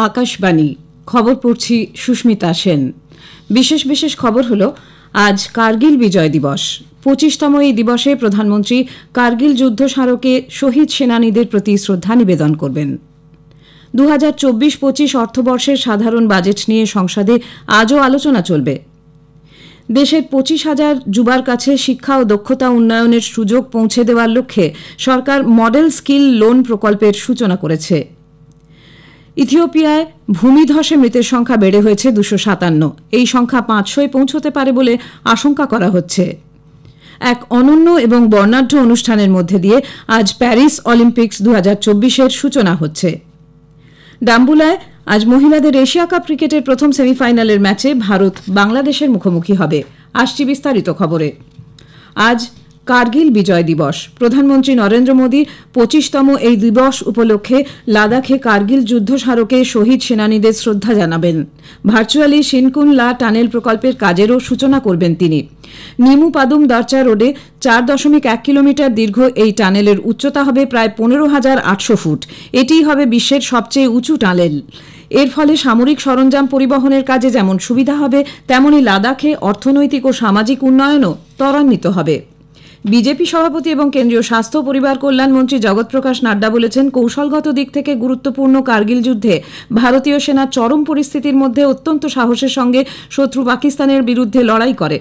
আকাশবাণী খবর পড়ছি সুস্মিতা সেন। বিশেষ বিশেষ খবর হলো, আজ কার্গিল বিজয় দিবস। 25তম এই দিবসে প্রধানমন্ত্রী কার্গিল যুদ্ধ স্মারকে শহীদ সেনানীদের প্রতি শ্রদ্ধা নিবেদন করবেন। 2024-25 অর্থবর্ষের সাধারণ বাজেট নিয়ে সংসদে আজও আলোচনা চলবে। দেশের 25,000 যুবার কাছে শিক্ষা ও দক্ষতা উন্নয়নের সুযোগ পৌঁছে দেওয়ার লক্ষ্যে সরকার মডেল স্কিল লোন প্রকল্পের সূচনা করেছে। ইথিওপিয়ায় ভূমিধসে মৃতের সংখ্যা বেড়ে হয়েছে 257। এই সংখ্যা 500-এ পৌঁছতে পারে বলে আশঙ্কা করা হচ্ছে। এক অনন্য এবং বর্ণাঢ্য অনুষ্ঠানের মধ্যে দিয়ে আজ প্যারিস অলিম্পিক্স 2024-এর সূচনা হচ্ছে। ডাম্বুলায় আজ মহিলাদের এশিয়া কাপ ক্রিকেটের প্রথম সেমিফাইনালের ম্যাচে ভারত বাংলাদেশের মুখোমুখি হবে। আসছি বিস্তারিত খবরে। আজ কার্গিল বিজয় দিবস। প্রধানমন্ত্রী নরেন্দ্র মোদী 25তম এই দিবস উপলক্ষে লাদাখে কার্গিল যুদ্ধ স্মারকে শহীদ সেনানীদের শ্রদ্ধা জানাবেন। ভার্চুয়ালি শিনকুন লা টানেল প্রকল্পের কাজেরও সূচনা করবেন তিনি। নিমু পাদুম দরচা রোডে 4.1 কিলোমিটার দীর্ঘ এই টানেলের উচ্চতা হবে প্রায় 15,800 ফুট। এটিই হবে বিশ্বের সবচেয়ে উঁচু টানেল। এর ফলে সামরিক সরঞ্জাম পরিবহনের কাজে যেমন সুবিধা হবে, তেমনি লাদাখে অর্থনৈতিক ও সামাজিক উন্নয়নও ত্বরান্বিত হবে। বিজেপি সভাপতি এবং কেন্দ্রীয় স্বাস্থ্য পরিবার কল্যাণ মন্ত্রী জগৎ প্রকাশ নাড্ডা বলেছেন, কৌশলগত দিক থেকে গুরুত্বপূর্ণ কার্গিল যুদ্ধে ভারতীয় সেনা চরম পরিস্থিতির মধ্যে অত্যন্ত সাহসের সঙ্গে শত্রু পাকিস্তানের বিরুদ্ধে লড়াই করে।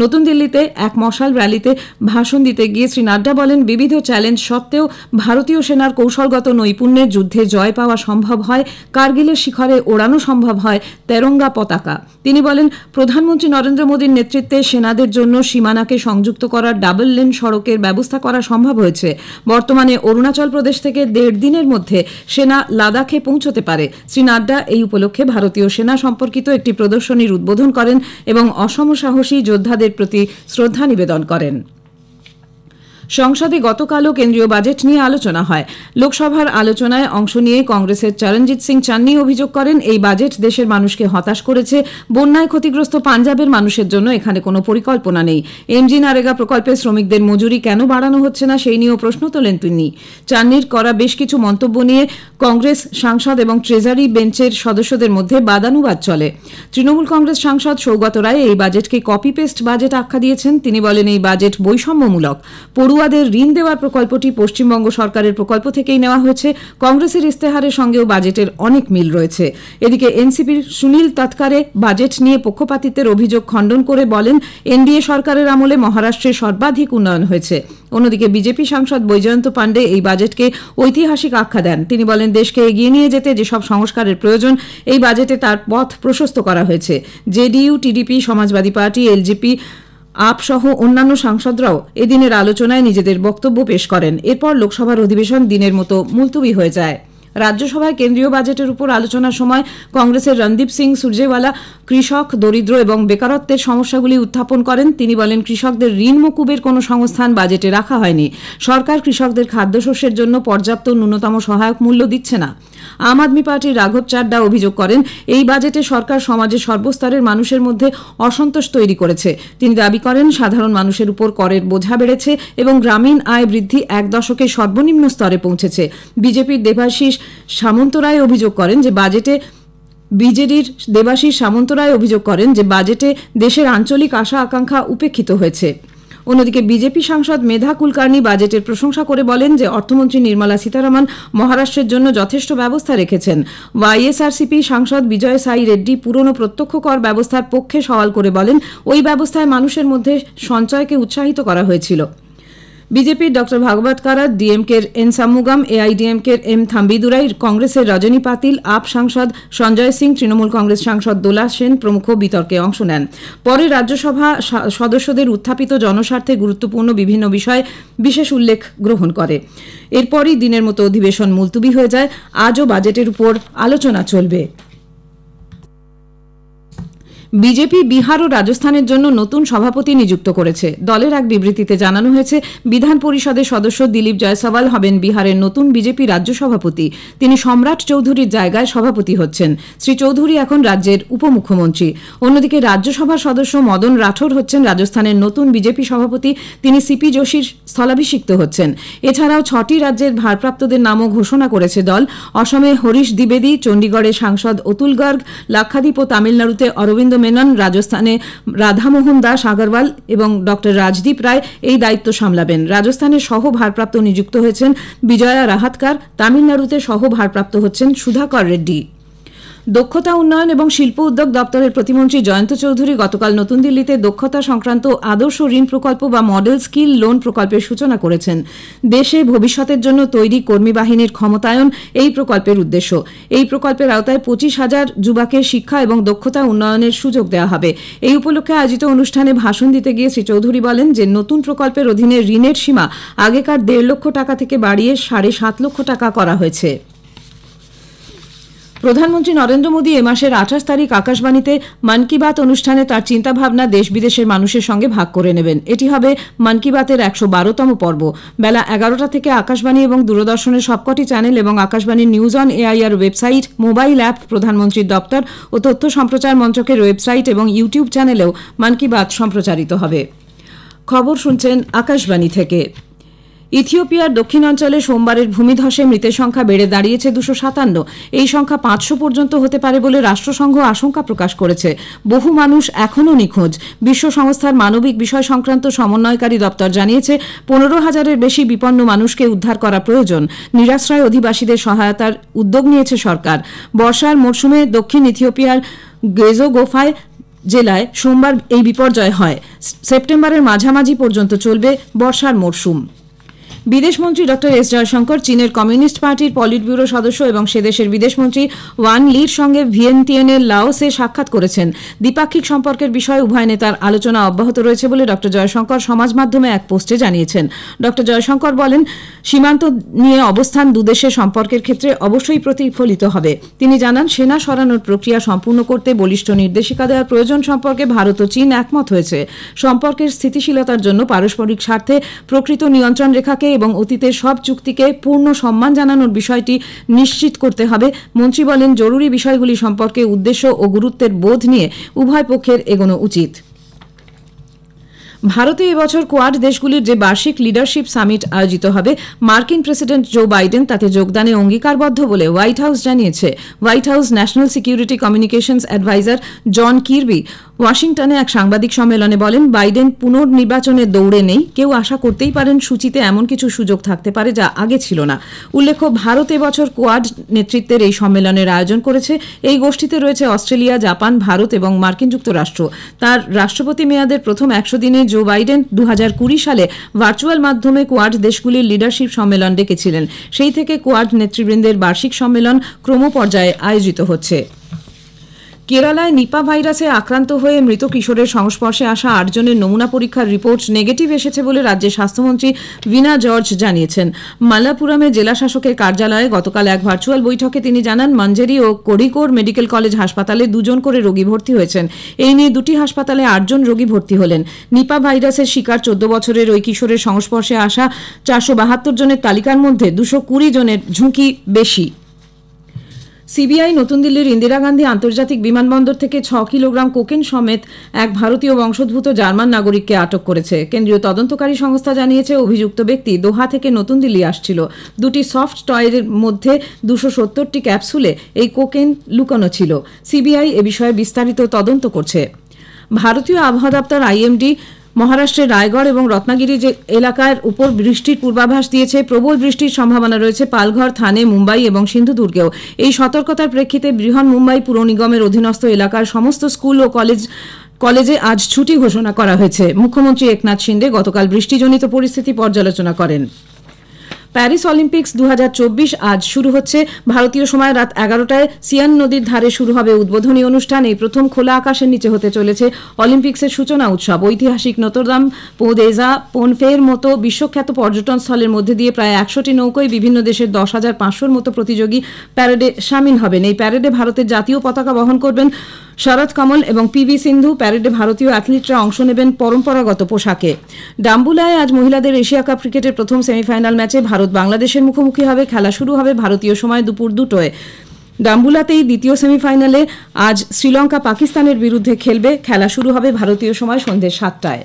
নতুন দিল্লিতে এক মশাল র্যালিতে ভাষণ দিতে গিয়ে শ্রী নাড্ডা বলেন, বিবিধ চ্যালেঞ্জ সত্ত্বেও ভারতীয় সেনার কৌশলগত নৈপুণ্যের যুদ্ধে জয় পাওয়া সম্ভব হয়। কার্গিলের শিখরে ওড়ানো সম্ভব হয় তেরঙ্গা পতাকা। তিনি বলেন, প্রধানমন্ত্রী নরেন্দ্র মোদীর নেতৃত্বে সেনাদের জন্য সীমানাকে সংযুক্ত করার ডাবল লেন সড়কের ব্যবস্থা করা সম্ভব হয়েছে। বর্তমানে অরুণাচল প্রদেশ থেকে 1.5 দিনের মধ্যে সেনা লাদাখে পৌঁছতে পারে। শ্রী নাড্ডা এই উপলক্ষে ভারতীয় সেনা সম্পর্কিত একটি প্রদর্শনীর উদ্বোধন করেন এবং অসমসাহসী যোদ্ধাদের প্রতি শ্রদ্ধা নিবেদন করেন। সংসদে গতকালও কেন্দ্রীয় বাজেট নিয়ে আলোচনা হয়। লোকসভার আলোচনায় অংশ নিয়ে কংগ্রেসের চরণজিৎ সিং চান্নি অভিযোগ করেন, এই বাজেট দেশের মানুষকে হতাশ করেছে। বন্যায় ক্ষতিগ্রস্ত পাঞ্জাবের মানুষের জন্য এখানে কোনো পরিকল্পনা নেই। এমজি নারেগা প্রকল্পে শ্রমিকদের মজুরি কেন বাড়ানো হচ্ছে না, সেই নিয়েও প্রশ্ন তোলেন তিনি। চান্নির করা বেশ কিছু মন্তব্য নিয়ে কংগ্রেস সাংসদ এবং ট্রেজারি বেঞ্চের সদস্যদের মধ্যে বাদানুবাদ চলে। তৃণমূল কংগ্রেস সাংসদ সৌগত রায় এই বাজেটকে কপি পেস্ট বাজেট আখ্যা দিয়েছেন। তিনি বলেন, এই বাজেট বৈষম্যমূলক। পড়ুয়াদের ঋণ দেওয়ার প্রকল্পটি পশ্চিমবঙ্গ সরকারের প্রকল্প থেকেই নেওয়া হয়েছে। কংগ্রেসের ইস্তেহারের সঙ্গেও বাজেটের অনেক মিল রয়েছে। এদিকে এনসিপির সুনীল তৎকারে বাজেট নিয়ে পক্ষপাতিত্বের অভিযোগ খণ্ডন করে বলেন, এনডিএ সরকারের আমলে মহারাষ্ট্রে সর্বাধিক উন্নয়ন হয়েছে। অন্যদিকে বিজেপি সাংসদ বৈজয়ন্ত পাণ্ডে এই বাজেটকে ঐতিহাসিক আখ্যা দেন। তিনি বলেন, দেশকে এগিয়ে নিয়ে যেতে যেসব সংস্কারের প্রয়োজন, এই বাজেটে তার পথ প্রশস্ত করা হয়েছে। JDU, TDP, Samajwadi party, LJP, up সহ অন্যান্য সাংসদরাও এদিনের আলোচনায় নিজেদের বক্তব্য পেশ করেন। এরপর লোকসভার অধিবেশন দিনের মতো মুলতুবি হয়ে যায়। রাজ্যসভায় কেন্দ্রীয় বাজেটের উপর আলোচনার সময় কংগ্রেসের রণদীপ সিং সুরজেওয়ালা কৃষক, দরিদ্র এবং বেকারত্বের সমস্যাগুলি উত্থাপন করেন। তিনি বলেন, কৃষকদের ঋণ মকুবের কোনো সংস্থান বাজেটে রাখা হয়নি। সরকার কৃষকদের খাদ্যশস্যের জন্য পর্যাপ্ত ন্যূনতম সহায়ক মূল্য দিচ্ছে না। আম আদমি পার্টির রাঘব চাড্ডা অভিযোগ করেন, এই বাজেটে সরকার সমাজের সর্বস্তরের মানুষের মধ্যে অসন্তোষ তৈরি করেছে। তিনি দাবি করেন, সাধারণ মানুষের উপর করের বোঝা বেড়েছে এবং গ্রামীণ আয় বৃদ্ধি 1 দশকে সর্বনিম্ন স্তরে পৌঁছেছে। বিজেপির দেবাশিস সামন্তরায় অভিযোগ করেন যে বাজেটে দেশের আঞ্চলিক আশা আকাঙ্ক্ষা উপেক্ষিত হয়েছে। অন্যদিকে বিজেপি সাংসদ মেধা কুলকার্নি বাজেটের প্রশংসা করে বলেন যে অর্থমন্ত্রী নির্মলা সীতারামন মহারাষ্ট্রের জন্য যথেষ্ট ব্যবস্থা রেখেছেন। ওয়াইএসআরসিপি সাংসদ বিজয় সাই রেড্ডি পুরনো প্রত্যক্ষ কর ব্যবস্থার পক্ষে সওয়াল করে বলেন, ওই ব্যবস্থায় মানুষের মধ্যে সঞ্চয়কে উৎসাহিত করা হয়েছিল। বিজেপির ডক্টর ভাগবত কারাত, ডিএমকের এন সামুগাম, এআইডিএমকের এম থাম্বিদুরাই, কংগ্রেসের রজনী পাতিল, আপ সাংসদ সঞ্জয় সিং, তৃণমূল কংগ্রেস সাংসদ দোলা সেন প্রমুখ বিতর্কে অংশ নেন। পরে রাজ্যসভা সদস্যদের উত্থাপিত জনস্বার্থে গুরুত্বপূর্ণ বিভিন্ন বিষয়ে বিশেষ উল্লেখ গ্রহণ করে। এরপরই দিনের মতো অধিবেশন মুলতুবি হয়ে যায়। আজও বাজেটের উপর আলোচনা চলবে। বিজেপি বিহার ও রাজস্থানের জন্য নতুন সভাপতি নিযুক্ত করেছে। দলের এক বিবৃতিতে জানানো হয়েছে, বিধান পরিষদের সদস্য দিলীপ জয়সওয়াল হবেন বিহারের নতুন বিজেপি রাজ্য সভাপতি। তিনি সম্রাট চৌধুরীর জায়গায় সভাপতি হচ্ছেন। শ্রী চৌধুরী এখন রাজ্যের উপমুখ্যমন্ত্রী। অন্যদিকে রাজ্যসভার সদস্য মদন রাঠোর হচ্ছেন রাজস্থানের নতুন বিজেপি সভাপতি। তিনি সিপি যোশীর স্থলাভিষিক্ত হচ্ছেন। এছাড়াও 6টি রাজ্যের ভারপ্রাপ্তদের নামও ঘোষণা করেছে দল। অসমে হরিশ দ্বিবেদী, চণ্ডীগড়ে সাংসদ অতুল গর্গ, লাক্ষাদ্বীপ ও তামিলনাড়ুতে অরবিন্দ মেনন, রাজস্থানে রাধামোহন দাস আগরওয়াল এবং ড রাজদীপ রায় এই দায়িত্ব সামলাবেন। রাজস্থানের সহ ভারপ্রাপ্ত নিযুক্ত হয়েছেন বিজয়া রাহাতকার। তামিলনাড়ুতে সহ ভারপ্রাপ্ত হচ্ছেন সুধাকর রেড্ডি। দক্ষতা উন্নয়ন এবং শিল্প উদ্যোগ দপ্তরের প্রতিমন্ত্রী জয়ন্ত চৌধুরী গতকাল নতুন দিল্লিতে দক্ষতা সংক্রান্ত আদর্শ ঋণ প্রকল্প বা মডেল স্কিল লোন প্রকল্পের সূচনা করেছেন। দেশে ভবিষ্যতের জন্য তৈরি কর্মী বাহিনীর ক্ষমতায়ন এই প্রকল্পের উদ্দেশ্য। এই প্রকল্পের আওতায় 25,000 যুবকের শিক্ষা এবং দক্ষতা উন্নয়নের সুযোগ দেওয়া হবে। এই উপলক্ষে আয়োজিত অনুষ্ঠানে ভাষণ দিতে গিয়ে শ্রী চৌধুরী বলেন যে নতুন প্রকল্পের অধীনে ঋণের সীমা আগেকার 1.5 লক্ষ টাকা থেকে বাড়িয়ে 7.5 লক্ষ টাকা করা হয়েছে। প্রধানমন্ত্রী নরেন্দ্র মোদী এ মাসের 28 তারিখ আকাশবাণীতে মন কি বাত অনুষ্ঠানে তার চিন্তাভাবনা দেশ বিদেশের মানুষের সঙ্গে ভাগ করে নেবেন। এটি হবে মন কি বাতের 112তম পর্ব। বেলা 11টা থেকে আকাশবাণী এবং দূরদর্শনের সবকটি চ্যানেল এবং আকাশবাণীর news on AIR website, mobile app, প্রধানমন্ত্রীর দপ্তর ও তথ্য সম্প্রচার মন্ত্রকের ওয়েবসাইট এবং ইউটিউব চ্যানেলেও মন কি বাত সম্প্রচারিত হবে। খবর শুনছেন আকাশবাণী থেকে। ইথিওপিয়ার দক্ষিণাঞ্চলে সোমবারের ভূমিধসে মৃতের সংখ্যা বেড়ে দাঁড়িয়েছে 257। এই সংখ্যা 500 পর্যন্ত হতে পারে বলে রাষ্ট্রসংঘ আশঙ্কা প্রকাশ করেছে। বহু মানুষ এখনও নিখোঁজ। বিশ্ব সংস্থার মানবিক বিষয় সংক্রান্ত সমন্বয়কারী দপ্তর জানিয়েছে 15,000-এর বেশি বিপন্ন মানুষকে উদ্ধার করা প্রয়োজন। নিরাশ্রয় অধিবাসীদের সহায়তার উদ্যোগ নিয়েছে সরকার। বর্ষার মরশুমে দক্ষিণ ইথিওপিয়ার গেজোগোফায় জেলায় সোমবার এই বিপর্যয় হয়। সেপ্টেম্বরের মাঝামাঝি পর্যন্ত চলবে বর্ষার মরশুম। বিদেশমন্ত্রী ড এস জয়শঙ্কর চীনের কমিউনিস্ট পার্টির পলিট ব্যুরো সদস্য এবং সে দেশের বিদেশমন্ত্রী ওয়ান লির সঙ্গে ভিয়েন্তিয়ানের লাওসে সাক্ষাৎ করেছেন। দ্বিপাক্ষিক সম্পর্কের বিষয়ে উভয় নেতার আলোচনা অব্যাহত রয়েছে বলে ড জয়শঙ্কর সমাজ মাধ্যমে এক পোস্টে জানিয়েছেন। ড জয়শঙ্কর বলেন, সীমান্ত নিয়ে অবস্থান দুদেশের সম্পর্কের ক্ষেত্রে অবশ্যই প্রতিফলিত হবে। তিনি জানান, সেনা সরানোর প্রক্রিয়া সম্পূর্ণ করতে বলিষ্ঠ নির্দেশিকা দেওয়ার প্রয়োজন সম্পর্কে ভারত ও চীন একমত হয়েছে। সম্পর্কের স্থিতিশীলতার জন্য পারস্পরিক স্বার্থে প্রকৃত নিয়ন্ত্রণ রেখাকে এবং অতীতের সব চুক্তিকে পূর্ণ সম্মান জানানোর বিষয়টি নিশ্চিত করতে হবে। মন্ত্রী বলেন, জরুরি বিষয়গুলি সম্পর্কে উদ্দেশ্য ও গুরুত্বের বোধ নিয়ে উভয় পক্ষের এগোনো উচিত। ভারতে এবছর কোয়াড দেশগুলির যে বার্ষিক লিডারশিপ সামিট আয়োজিত হবে, মার্কিন প্রেসিডেন্ট জো বাইডেন তাতে যোগদানে অঙ্গীকারবদ্ধ বলে হোয়াইট হাউস জানিয়েছে। White House National Security Communications Adviser John Kirby ওয়াশিংটনে এক সাংবাদিক সম্মেলনে বলেন, বাইডেন পুনর্নির্বাচনের দৌড়ে নেই। কেউ আশা করতেই পারেন সূচিতে এমন কিছু সুযোগ থাকতে পারে যা আগে ছিল না। উল্লেখ্য, ভারত এবছর কোয়াড নেতৃত্বের এই সম্মেলনের আয়োজন করেছে। এই গোষ্ঠীতে রয়েছে অস্ট্রেলিয়া, জাপান, ভারত এবং মার্কিন যুক্তরাষ্ট্র। তার রাষ্ট্রপতি মেয়াদের প্রথম 100 দিনে জো বাইডেন 2020 সালে ভার্চুয়াল মাধ্যমে কোয়াড দেশগুলির লিডারশিপ সম্মেলন ডেকেছিলেন। সেই থেকে কোয়াড নেতৃবৃন্দের বার্ষিক সম্মেলন ক্রমপর্যায়ে আয়োজিত হচ্ছে। কেরালায় নিপা ভাইরাসে আক্রান্ত হয়ে মৃত কিশোরের সংস্পর্শে আসা 8 জনের নমুনা পরীক্ষার রিপোর্ট নেগেটিভ এসেছে বলে রাজ্যের স্বাস্থ্যমন্ত্রী ভিনা জর্জ জানিয়েছেন। মাল্লাপুরমে জেলা শাসকের কার্যালয়ে গতকাল এক ভার্চুয়াল বৈঠকে তিনি জানান, মঞ্জেরি ও কোড়িকোড মেডিকেল কলেজ হাসপাতালে 2 জন করে রোগী ভর্তি হয়েছেন। এই নিয়ে 2টি হাসপাতালে 8 জন রোগী ভর্তি হলেন। নিপা ভাইরাসের শিকার 14 বছরের ওই কিশোরের সংস্পর্শে আসা 472 জনের তালিকার মধ্যে 220 জনের ঝুঁকি বেশি। সিবিআই নতুন দিল্লির ইন্দিরা গান্ধী আন্তর্জাতিক বিমানবন্দর থেকে 6 কিলোগ্রাম কোকেন সমেত এক ভারতীয় বংশোদ্ভূত জার্মান নাগরিককে আটক করেছে। কেন্দ্রীয় তদন্তকারী সংস্থা জানিয়েছে, অভিযুক্ত ব্যক্তি দোহা থেকে নতুন দিল্লি আসছিল। 2টি সফট টয়ের মধ্যে 270টি ক্যাপসুলে এই কোকেন লুকানো ছিল। সিবিআই এ বিষয়ে বিস্তারিত তদন্ত করছে। ভারতীয় আবহাওয়া দপ্তর আইএমডি মহারাষ্ট্রের রায়গড় এবং রত্নাগিরি এলাকার উপর বৃষ্টির পূর্বাভাস দিয়েছে। প্রবল বৃষ্টির সম্ভাবনা রয়েছে পালঘর, থানে, মুম্বাই এবং সিন্ধুদুর্গেও। এই সতর্কতার প্রেক্ষিতে বৃহন মুম্বাই পুর নিগমের অধীনস্থ এলাকার সমস্ত স্কুল ও কলেজে আজ ছুটি ঘোষণা করা হয়েছে। মুখ্যমন্ত্রী একনাথ শিন্ডে গতকাল বৃষ্টিজনিত পরিস্থিতি পর্যালোচনা করেন। প্যারিস অলিম্পিক্স 2024 আজ শুরু হচ্ছে। ভারতীয় সময় রাত 11টায় সিয়ান নদীর ধারে শুরু হবে উদ্বোধনী অনুষ্ঠান। এই প্রথম খোলা আকাশের নিচে হতে চলেছে অলিম্পিক্সের সূচনা উৎসব। ঐতিহাসিক নোতরদাম, পোদেজা, পোনফের মতো বিশ্বখ্যাত পর্যটন স্থলের মধ্যে দিয়ে প্রায় 100টি নৌকোয় বিভিন্ন দেশের 10,500-র মতো প্রতিযোগী প্যারেডে সামিল হবেন। এই প্যারেডে ভারতের জাতীয় পতাকা বহন করবেন শরৎ কমল এবং পিভি সিন্ধু প্যারেডে ভারতীয় অ্যাথলিটরা অংশ নেবেন পরম্পরাগত পোশাকে। ডাম্বুলায় আজ মহিলাদের এশিয়া কাপ ক্রিকেটের প্রথম সেমিফাইনাল ম্যাচে ভারত বাংলাদেশের মুখোমুখি হবে। খেলা শুরু হবে ভারতীয় সময় দুপুর 2টায়। ডাম্বুলাতেই দ্বিতীয় সেমিফাইনালে আজ শ্রীলঙ্কা পাকিস্তানের বিরুদ্ধে খেলবে। খেলা শুরু হবে ভারতীয় সময় সন্ধ্যে 7টায়।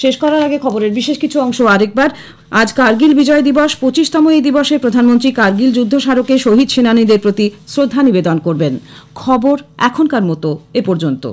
শেষ করার আগে খবরের বিশেষ কিছু অংশ আরেকবার। আজ কার্গিল বিজয় দিবস। 25তম এই দিবসে প্রধানমন্ত্রী কার্গিল যুদ্ধ স্মারকে শহীদ সেনানীদের প্রতি শ্রদ্ধা নিবেদন করবেন। খবর এখনকার মতো এ পর্যন্ত।